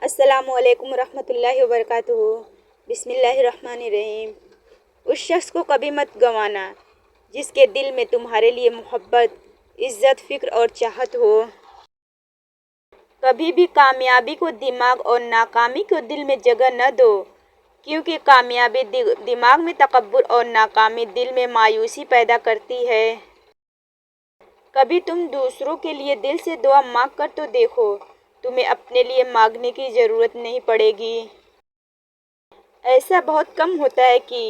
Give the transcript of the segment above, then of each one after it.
السلام علیکم ورحمۃ اللہ وبرکاتہ۔ بسم اللہ الرحمن الرحیم۔ اس شخص کو کبھی مت گنوانا جس کے دل میں تمہارے لیے محبت، عزت، فکر اور چاہت ہو۔ کبھی بھی کامیابی کو دماغ اور ناکامی کو دل میں جگہ نہ دو، کیونکہ کامیابی دماغ میں تکبر اور ناکامی دل میں مایوسی پیدا کرتی ہے۔ کبھی تم دوسروں کے لیے دل سے دعا مانگ کر تو دیکھو، تمہیں اپنے لیے مانگنے کی ضرورت نہیں پڑے گی۔ ایسا بہت کم ہوتا ہے کہ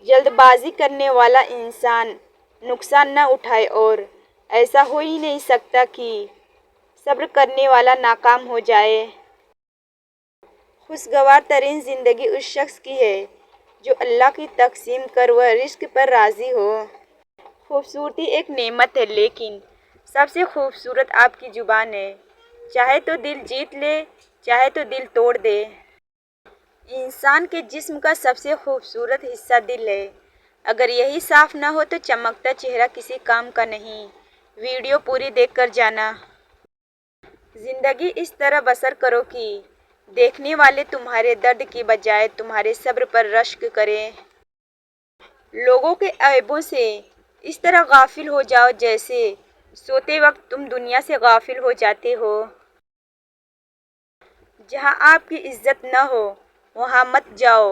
جلد بازی کرنے والا انسان نقصان نہ اٹھائے، اور ایسا ہو ہی نہیں سکتا کہ صبر کرنے والا ناکام ہو جائے۔ خوشگوار ترین زندگی اس شخص کی ہے جو اللہ کی تقسیم کر وہ رزق پر راضی ہو۔ خوبصورتی ایک نعمت ہے، لیکن سب سے خوبصورت آپ کی زبان ہے۔ چاہے تو دل جیت لے، چاہے تو دل توڑ دے۔ انسان کے جسم کا سب سے خوبصورت حصہ دل ہے۔ اگر یہی صاف نہ ہو تو چمکتا چہرہ کسی کام کا نہیں۔ ویڈیو پوری دیکھ کر جانا۔ زندگی اس طرح بسر کرو کہ دیکھنے والے تمہارے درد کی بجائے تمہارے صبر پر رشک کریں۔ لوگوں کے عیبوں سے اس طرح غافل ہو جاؤ جیسے سوتے وقت تم دنیا سے غافل ہو جاتے ہو۔ جہاں آپ کی عزت نہ ہو وہاں مت جاؤ،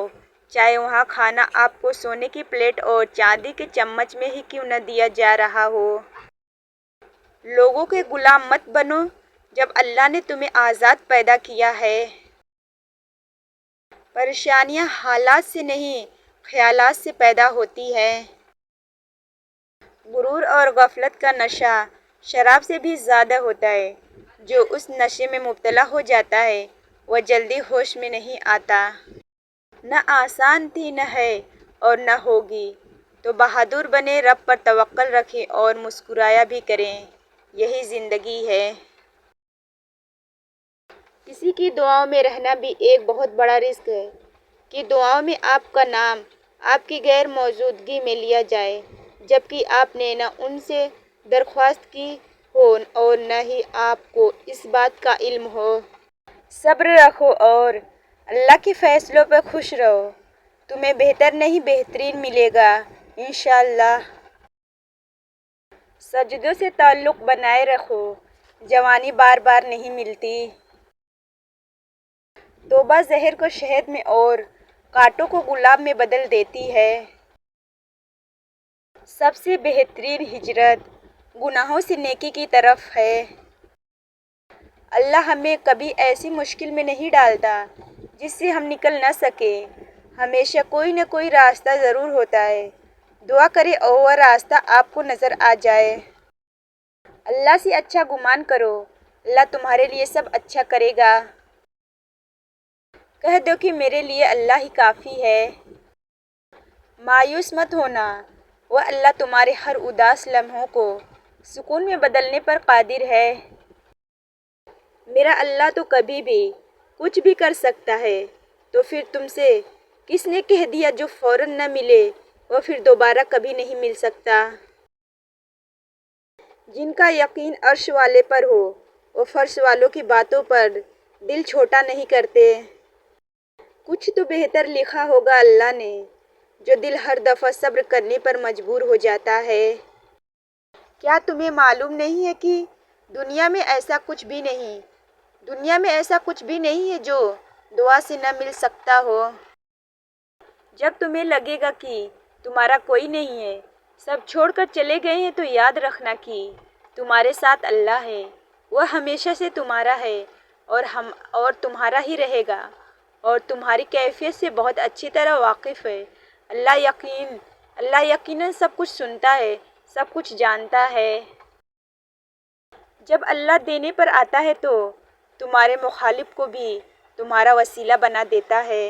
چاہے وہاں کھانا آپ کو سونے کی پلیٹ اور چاندی کے چمچ میں ہی کیوں نہ دیا جا رہا ہو۔ لوگوں کے غلام مت بنو جب اللہ نے تمہیں آزاد پیدا کیا ہے۔ پریشانیاں حالات سے نہیں، خیالات سے پیدا ہوتی ہیں۔ غرور اور غفلت کا نشہ شراب سے بھی زیادہ ہوتا ہے۔ جو اس نشے میں مبتلا ہو جاتا ہے وہ جلدی ہوش میں نہیں آتا۔ نہ آسان تھی، نہ ہے اور نہ ہوگی، تو بہادر بنے، رب پر توکل رکھیں اور مسکرایا بھی کریں۔ یہی زندگی ہے۔ کسی کی دعاؤں میں رہنا بھی ایک بہت بڑا رزق ہے کہ دعاؤں میں آپ کا نام آپ کی غیر موجودگی میں لیا جائے، جبکہ آپ نے نہ ان سے درخواست کی ہو اور نہ ہی آپ کو اس بات کا علم ہو۔ صبر رکھو اور اللہ کے فیصلوں پر خوش رہو، تمہیں بہتر نہیں بہترین ملے گا انشاءاللہ۔ سجدوں سے تعلق بنائے رکھو، جوانی بار بار نہیں ملتی۔ توبہ زہر کو شہد میں اور کانٹوں کو گلاب میں بدل دیتی ہے۔ سب سے بہترین ہجرت گناہوں سے نیکی کی طرف ہے۔ اللہ ہمیں کبھی ایسی مشکل میں نہیں ڈالتا جس سے ہم نکل نہ سکیں۔ ہمیشہ کوئی نہ کوئی راستہ ضرور ہوتا ہے۔ دعا کریں اور وہ راستہ آپ کو نظر آ جائے۔ اللہ سے اچھا گمان کرو، اللہ تمہارے لیے سب اچھا کرے گا۔ کہہ دو کہ میرے لیے اللہ ہی کافی ہے۔ مایوس مت ہونا، وہ اللہ تمہارے ہر اداس لمحوں کو سکون میں بدلنے پر قادر ہے۔ میرا اللہ تو کبھی بھی کچھ بھی کر سکتا ہے، تو پھر تم سے کس نے کہہ دیا جو فوراً نہ ملے وہ پھر دوبارہ کبھی نہیں مل سکتا۔ جن کا یقین عرش والے پر ہو وہ فرش والوں کی باتوں پر دل چھوٹا نہیں کرتے۔ کچھ تو بہتر لکھا ہوگا اللہ نے، جو دل ہر دفعہ صبر کرنے پر مجبور ہو جاتا ہے۔ کیا تمہیں معلوم نہیں ہے کہ دنیا میں ایسا کچھ بھی نہیں ہے جو دعا سے نہ مل سکتا ہو۔ جب تمہیں لگے گا کہ تمہارا کوئی نہیں ہے، سب چھوڑ کر چلے گئے ہیں، تو یاد رکھنا کہ تمہارے ساتھ اللہ ہے۔ وہ ہمیشہ سے تمہارا ہے اور تمہارا ہی رہے گا، اور تمہاری کیفیت سے بہت اچھی طرح واقف ہے۔ اللہ یقیناً سب کچھ سنتا ہے، سب کچھ جانتا ہے۔ جب اللہ دینے پر آتا ہے تو تمہارے مخالف کو بھی تمہارا وسیلہ بنا دیتا ہے۔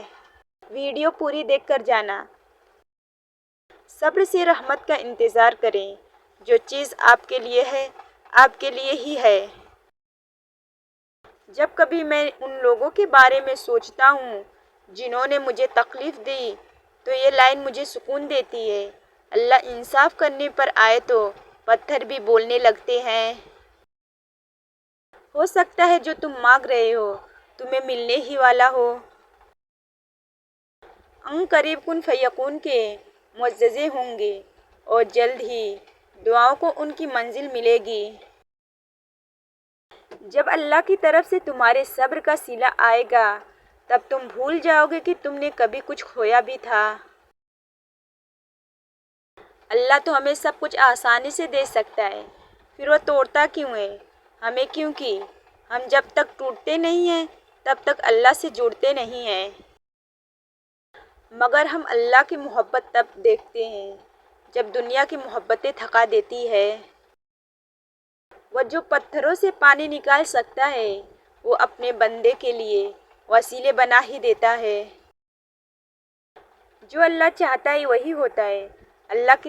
ویڈیو پوری دیکھ کر جانا۔ صبر سے رحمت کا انتظار کریں۔ جو چیز آپ کے لیے ہے آپ کے لیے ہی ہے۔ جب کبھی میں ان لوگوں کے بارے میں سوچتا ہوں جنہوں نے مجھے تکلیف دی تو یہ لائن مجھے سکون دیتی ہے۔ اللہ انصاف کرنے پر آئے تو پتھر بھی بولنے لگتے ہیں۔ ہو سکتا ہے جو تم مانگ رہے ہو تمہیں ملنے ہی والا ہو۔ ان قریب کن فیکون کے معجزے ہوں گے اور جلد ہی دعاؤں کو ان کی منزل ملے گی۔ جب اللہ کی طرف سے تمہارے صبر کا صلہ آئے گا تب تم بھول جاؤ گے کہ تم نے کبھی کچھ کھویا بھی تھا۔ اللہ تو ہمیں سب کچھ آسانی سے دے سکتا ہے، پھر وہ توڑتا کیوں ہے ہمیں؟ کیونکہ ہم جب تک ٹوٹتے نہیں ہیں تب تک اللہ سے جڑتے نہیں ہیں۔ مگر ہم اللہ کی محبت تب دیکھتے ہیں جب دنیا کی محبتیں تھکا دیتی ہے۔ وہ جو پتھروں سے پانی نکال سکتا ہے وہ اپنے بندے کے لیے وسیلے بنا ہی دیتا ہے۔ جو اللہ چاہتا ہے وہی ہوتا ہے۔ اللہ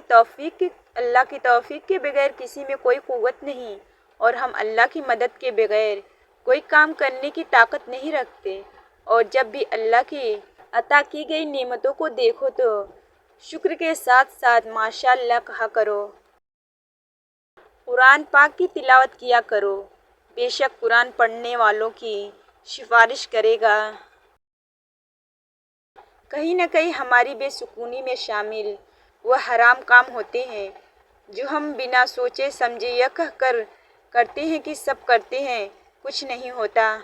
کی توفیق کے بغیر کسی میں کوئی قوت نہیں، اور ہم اللہ کی مدد کے بغیر کوئی کام کرنے کی طاقت نہیں رکھتے۔ اور جب بھی اللہ کی عطا کی گئی نعمتوں کو دیکھو تو شکر کے ساتھ ساتھ ماشاء اللہ کہا کرو۔ قرآن پاک کی تلاوت کیا کرو، بے شک قرآن پڑھنے والوں کی سفارش کرے گا۔ کہیں نہ کہیں ہماری بے سکونی میں شامل وہ حرام کام ہوتے ہیں جو ہم بنا سوچے سمجھے یہ کہہ کر کرتے ہیں کہ سب کرتے ہیں، کچھ نہیں ہوتا۔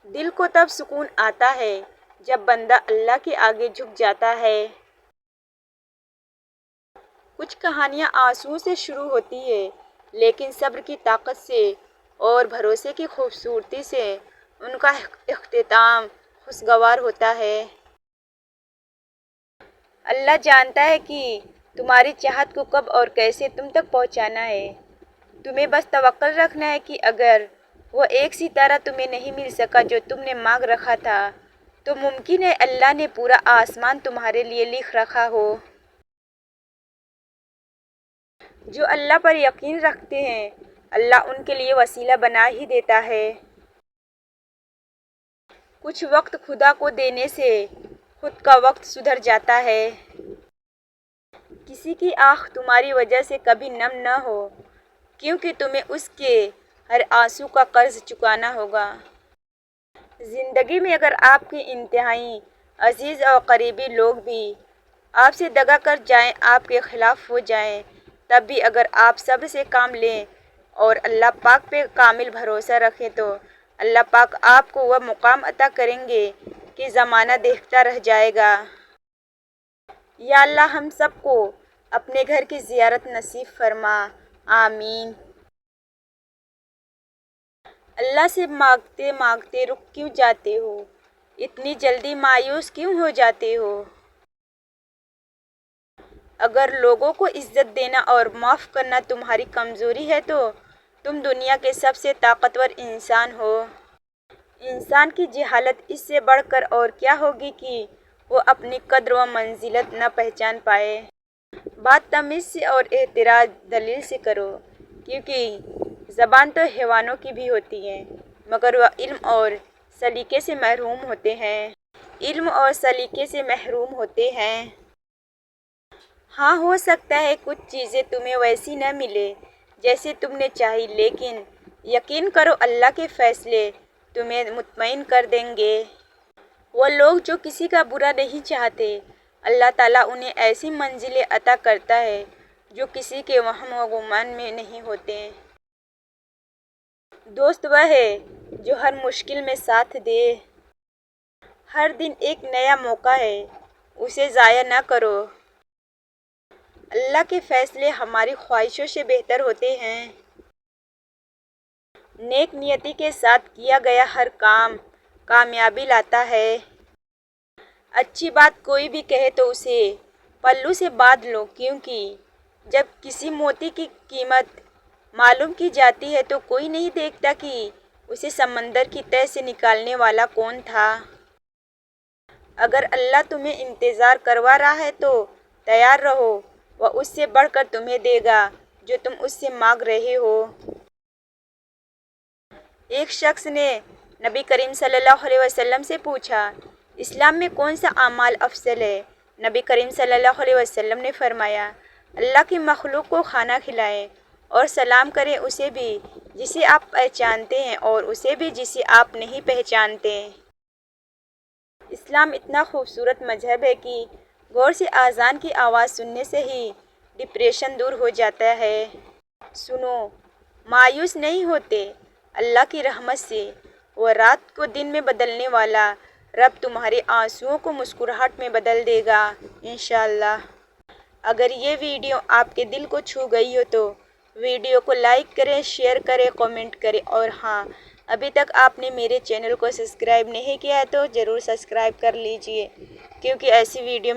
دل کو تب سکون آتا ہے جب بندہ اللہ کے آگے جھک جاتا ہے۔ کچھ کہانیاں آنسوؤں سے شروع ہوتی ہیں لیکن صبر کی طاقت سے اور بھروسے کی خوبصورتی سے ان کا اختتام خوشگوار ہوتا ہے۔ اللہ جانتا ہے کہ تمہاری چاہت کو کب اور کیسے تم تک پہنچانا ہے۔ تمہیں بس توکل رکھنا ہے کہ اگر وہ ایک ستارہ تمہیں نہیں مل سکا جو تم نے مانگ رکھا تھا تو ممکن ہے اللہ نے پورا آسمان تمہارے لیے لکھ رکھا ہو۔ جو اللہ پر یقین رکھتے ہیں اللہ ان کے لیے وسیلہ بنا ہی دیتا ہے۔ کچھ وقت خدا کو دینے سے خود کا وقت سدھر جاتا ہے۔ کسی کی آنکھ تمہاری وجہ سے کبھی نم نہ ہو، کیونکہ تمہیں اس کے ہر آنسو کا قرض چکانا ہوگا۔ زندگی میں اگر آپ کے انتہائی عزیز اور قریبی لوگ بھی آپ سے دغا کر جائیں، آپ کے خلاف ہو جائیں، تب بھی اگر آپ صبر سے کام لیں اور اللہ پاک پہ کامل بھروسہ رکھیں تو اللہ پاک آپ کو وہ مقام عطا کریں گے کہ زمانہ دیکھتا رہ جائے گا۔ یا اللہ ہم سب کو اپنے گھر کی زیارت نصیب فرما، آمین۔ اللہ سے مانگتے مانگتے رک کیوں جاتے ہو؟ اتنی جلدی مایوس کیوں ہو جاتے ہو؟ اگر لوگوں کو عزت دینا اور معاف کرنا تمہاری کمزوری ہے تو تم دنیا کے سب سے طاقتور انسان ہو۔ انسان کی جہالت اس سے بڑھ کر اور کیا ہوگی کہ وہ اپنی قدر و منزلت نہ پہچان پائے۔ بات تمیز سے اور احتراز دلیل سے کرو، کیونکہ زبان تو حیوانوں کی بھی ہوتی ہے مگر وہ علم اور سلیقے سے محروم ہوتے ہیں۔ علم اور سلیقے سے محروم ہوتے ہیں۔ ہاں ہو سکتا ہے کچھ چیزیں تمہیں ویسی نہ ملے جیسے تم نے چاہی، لیکن یقین کرو اللہ کے فیصلے تمہیں مطمئن کر دیں گے۔ وہ لوگ جو کسی کا برا نہیں چاہتے، اللہ تعالیٰ انہیں ایسی منزلیں عطا کرتا ہے جو کسی کے وہم و گمان میں نہیں ہوتے۔ دوست وہ ہے جو ہر مشکل میں ساتھ دے۔ ہر دن ایک نیا موقع ہے، اسے ضائع نہ کرو۔ اللہ کے فیصلے ہماری خواہشوں سے بہتر ہوتے ہیں۔ نیک نیتی کے ساتھ کیا گیا ہر کام کامیابی لاتا ہے۔ اچھی بات کوئی بھی کہے تو اسے پلو سے باندھ لو، کیونکہ جب کسی موتی کی قیمت معلوم کی جاتی ہے تو کوئی نہیں دیکھتا کہ اسے سمندر کی تہ سے نکالنے والا کون تھا۔ اگر اللہ تمہیں انتظار کروا رہا ہے تو تیار رہو، وہ اس سے بڑھ کر تمہیں دے گا جو تم اس سے مانگ رہے ہو۔ ایک شخص نے نبی کریم صلی اللہ علیہ وسلم سے پوچھا، اسلام میں کون سا اعمال افضل ہے؟ نبی کریم صلی اللہ علیہ وسلم نے فرمایا، اللہ کی مخلوق کو کھانا کھلائیں اور سلام کریں اسے بھی جسے آپ پہچانتے ہیں اور اسے بھی جسے آپ نہیں پہچانتے۔ اسلام اتنا خوبصورت مذہب ہے کہ غور سے اذان کی آواز سننے سے ہی ڈپریشن دور ہو جاتا ہے۔ سنو، مایوس نہیں ہوتے اللہ کی رحمت سے، وہ رات کو دن میں بدلنے والا رب تمہارے آنسوؤں کو مسکراہٹ میں بدل دے گا انشاءاللہ۔ اگر یہ ویڈیو آپ کے دل کو چھو گئی ہو تو ویڈیو کو لائک کریں، شیئر کریں، کامنٹ کریں، اور ہاں، ابھی تک آپ نے میرے چینل کو سبسکرائب نہیں کیا ہے تو ضرور سبسکرائب کر لیجئے، کیونکہ ایسی ویڈیو